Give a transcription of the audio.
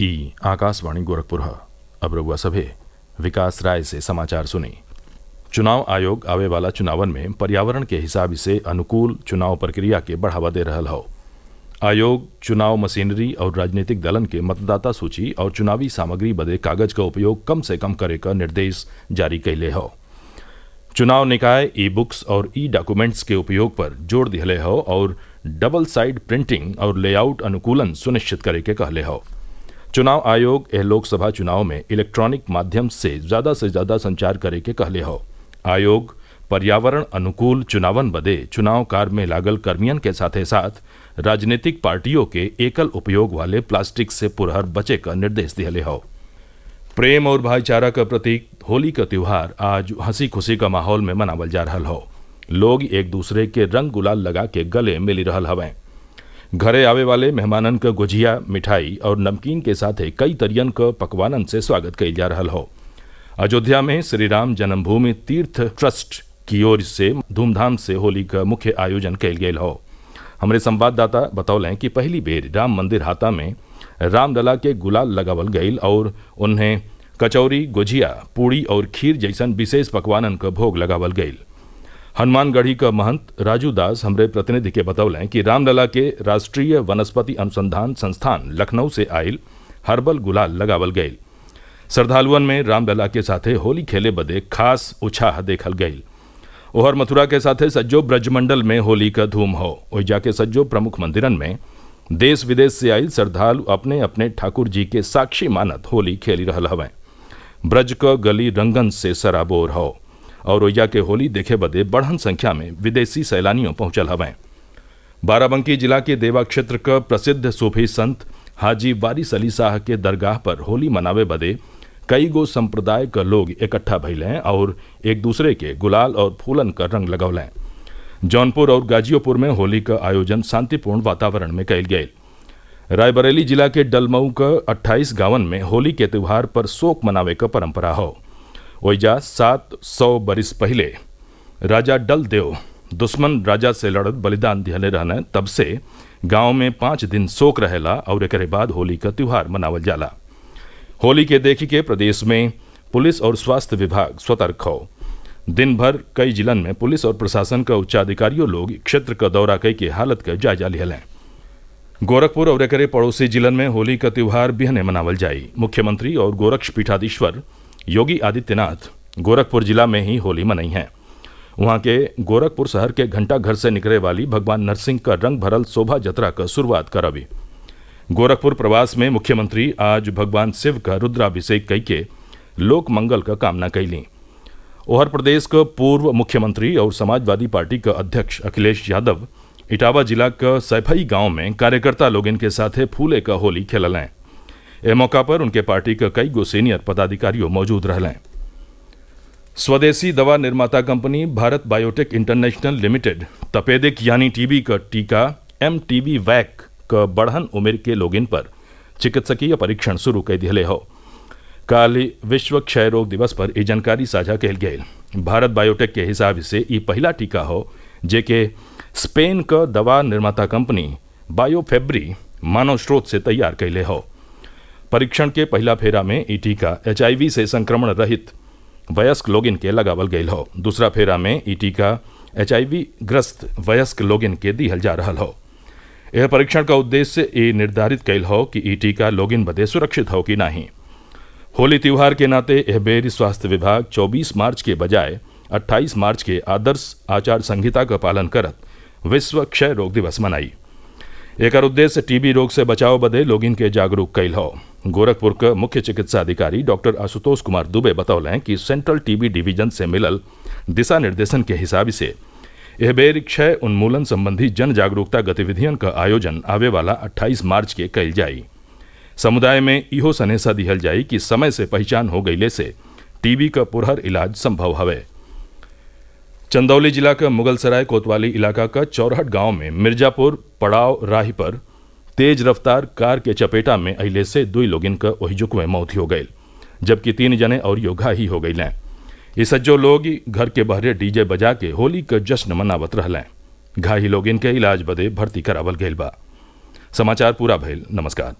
ई आकाशवाणी गोरखपुर। अब रउआ सभे विकास राय से समाचार सुनी। चुनाव आयोग आवे वाला चुनावन में पर्यावरण के हिसाब से अनुकूल चुनाव प्रक्रिया के बढ़ावा दे रहल हौ। आयोग चुनाव मशीनरी और राजनीतिक दलन के मतदाता सूची और चुनावी सामग्री बदे कागज का उपयोग कम से कम करे का निर्देश जारी कैले हौ। चुनाव निकाय ई बुक्स और ई डॉक्यूमेंट्स के उपयोग पर जोर दिहले हौ और डबल साइड प्रिंटिंग और लेआउट अनुकूलन सुनिश्चित करे के कहले हौ। चुनाव आयोग यह लोकसभा चुनाव में इलेक्ट्रॉनिक माध्यम से ज्यादा संचार करे के कहले हौ। आयोग पर्यावरण अनुकूल चुनावन बदे चुनाव कार्य में लागल कर्मियन के साथे साथ राजनीतिक पार्टियों के एकल उपयोग वाले प्लास्टिक से पुरहर बचे का निर्देश दिहले हौ। प्रेम और भाईचारा का प्रतीक होली का त्योहार आज हंसी खुशी का माहौल में मनावल जा रहल हौ। लोग एक दूसरे के रंग गुलाल लगा के गले मिली रहल हवें। घरे आवे वाले मेहमानन का गुजिया, मिठाई और नमकीन के साथ कई तरियन का पकवानन से स्वागत कइल जा रहल हौ। अयोध्या में श्री राम जन्मभूमि तीर्थ ट्रस्ट की ओर से धूमधाम से होली का मुख्य आयोजन कइल गेल हौ। हमारे संवाददाता बतौलें कि पहली बेर राम मंदिर हाता में रामलला के गुलाल लगावल गईल और उन्हें कचौरी, गुजिया, पूड़ी और खीर जैसन विशेष पकवानन का भोग लगावल गईल। हनुमानगढ़ी का महंत राजू दास हमरे प्रतिनिधि के बतौलें कि रामलला के राष्ट्रीय वनस्पति अनुसंधान संस्थान लखनऊ से आयल हर्बल गुलाल लगावल गईल। श्रद्धालुअन में रामलला के साथे होली खेले बदे खास उत्साह देखल गईल। ओहर मथुरा के साथे सज्जो ब्रजमंडल में होली का धूम हो। ओइजा के सज्जो प्रमुख मंदिरन में देश विदेश से आयल श्रद्धालु अपने अपने ठाकुर जी के साक्षी मानत होली खेली रहल हवें। ब्रज का गली रंगन से सराबोर हो और ओइजा के होली देखे बदे बढ़न संख्या में विदेशी सैलानियों पहुंचल हवें। बाराबंकी जिला के देवा क्षेत्र का प्रसिद्ध सूफी संत हाजी वारिस अली शाह के दरगाह पर होली मनावे बदे कई गो संप्रदाय का लोग इकट्ठा भइलें और एक दूसरे के गुलाल और फूलन का रंग लगौलें। जौनपुर और गाजियोपुर में होली का आयोजन शांतिपूर्ण वातावरण में कइल गये। रायबरेली जिला के डलमऊ का 28 गांवन में होली के त्योहार पर शोक मनावे का परंपरा हो। ओइजा 700 बरिस पहले राजा डल देव दुश्मन राजा से लड़त बलिदान दिहले रहने, तब से गांव में 5 दिन शोक रहेला और एकरे बाद होली का त्योहार मनावल जाला। होली के देखी के प्रदेश में पुलिस और स्वास्थ्य विभाग सतर्क हो। दिन भर कई जिलन में पुलिस और प्रशासन का उच्चाधिकारियों लोग क्षेत्र का दौरा कई के हालत का जायजा लिहलें। गोरखपुर और एकरे पड़ोसी जिलन में होली का त्योहार बिहने मनावल जाई। मुख्यमंत्री और गोरक्ष पीठाधीश्वर योगी आदित्यनाथ गोरखपुर जिला में ही होली मनाई हैं। वहां के गोरखपुर शहर के घंटा घर से निकले वाली भगवान नरसिंह का रंग भरल शोभा जतरा का शुरुआत करबी। गोरखपुर प्रवास में मुख्यमंत्री आज भगवान शिव का रुद्राभिषेक कई के लोक मंगल का कामना कैली। ओहर प्रदेश का पूर्व मुख्यमंत्री और समाजवादी पार्टी का अध्यक्ष अखिलेश यादव इटावा जिला का सैफई गांव में कार्यकर्ता लोग इनके साथे फूले का होली खेललें। ए मौका पर उनके पार्टी का कई गो सीनियर पदाधिकारियों मौजूद रहलें। स्वदेशी दवा निर्माता company Bharat biotech international limited तपेदिक यानी टीबी का टीका MTB वैक का बढ़न उम्र के लोगिन पर चिकित्सकीय परीक्षण शुरू कर दिले हो। काल विश्व क्षय रोग दिवस पर ये जानकारी साझा कैल गई। भारत बायोटेक के हिसाब से ये पहला टीका हो जेके स्पेन का दवा निर्माता कंपनी बायोफेब्री मानव स्रोत से तैयार कैले हो। परीक्षण के पहला फेरा में ये टीका HIV से संक्रमण रहित वयस्क लोगिन के लगावल गयल हो। दूसरा फेरा में ये टीका HIV ग्रस्त वयस्क लोगिन के दिहल जा रहल हो। यह परीक्षण का उद्देश्य ये निर्धारित कैल हो कि ये टीका लोगिन बदे सुरक्षित हो कि नहीं। होली त्योहार के नाते यह बेर स्वास्थ्य विभाग 24 मार्च के बजाय 28 मार्च के आदर्श आचार संहिता का पालन करत विश्व क्षय रोग दिवस मनाई। एक उद्देश्य टीबी रोग से बचाव बदे लोगिन के जागरूक कैल हो। गोरखपुर का मुख्य चिकित्सा अधिकारी डॉक्टर आशुतोष कुमार दुबे बतौलें कि सेंट्रल टीबी डिवीजन से मिलल दिशा निर्देशन के हिसाब से यह बेर क्षय उन्मूलन संबंधी जन जागरूकता गतिविधियों का आयोजन आवे वाला 28 मार्च के कैल जाई। समुदाय में इहो सनेसा दिहल जाई कि समय से पहचान हो गईले से टीबी का पुरहर इलाज संभव हवे। चंदौली जिला का मुगलसराय कोतवाली इलाका का चौरहट गांव में मिर्जापुर पड़ाव राही पर तेज रफ्तार कार के चपेटा में अइले से 2 लोगिन का ओहिजुक में मौत हो गई, जबकि 3 जने और योगा ही हो गईलें। ये सज्जो लोग घर के बहरे डीजे बजा के होली का जश्न मनावत रहलें। घायल लोगिन के इलाज बदे भर्ती करावल गईल बा। समाचार पूरा भइल। नमस्कार।